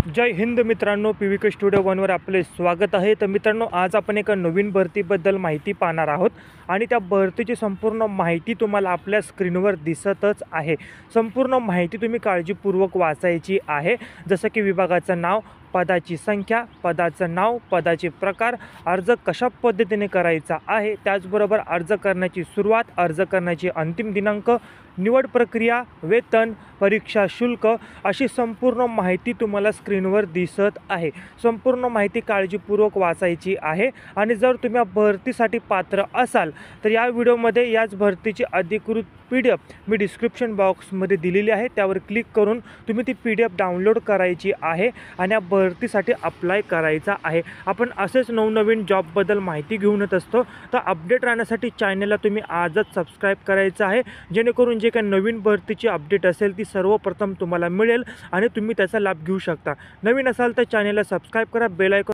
जय हिंद मित्रांनो, PVK studio वनवर आपले स्वागत आहे। तर मित्रांनो, आज आपण एका नवीन भरतीबद्दल माहिती पाहणार आहोत आणि त्या भरतीची संपूर्ण माहिती तुम्हाला आपल्या स्क्रीनवर दिसतच आहे। संपूर्ण माहिती तुम्ही काळजीपूर्वक वाचायची आहे, जसं की विभागाचं नाव, पदाची संख्या, पदाचं नाव, पदाचे प्रकार, अर्ज कशा पद्धतीने करायचा आहे, त्याचबरोबर अर्ज करण्याची सुरुवात, अर्ज करण्याची अंतिम दिनांक, निवड प्रक्रिया, वेतन, परीक्षा शुल्क अशी संपूर्ण माहिती तुम्हाला स्क्रीनवर दिसत आहे। संपूर्ण माहिती काळजीपूर्वक वाचायची आहे आणि जर तुम्ही भरतीसाठी पात्र असाल तर या व्हिडिओमध्ये याच भरतीची अधिकृत PDF मी डिस्क्रिप्शन बॉक्समध्ये दिलेली आहे, त्यावर क्लिक करून तुम्ही ती PDF डाउनलोड करायची आहे आणि या भरतीसाठी अप्लाय करायचा आहे। आपण असेच नवनवीन जॉबबद्दल माहिती घेऊन येत असतो, तर अपडेट राहण्यासाठी चॅनलला तुम्ही आजच सबस्क्राईब करायचं आहे, जेणेकरून जे काही नवीन भरतीची अपडेट असेल ती सर्वप्रथम तुम्हाला मिळेल आणि तुम्ही त्याचा लाभ घेऊ शकता। नवीन असाल तर चॅनलला सबस्क्राईब करा, बेल आयकॉन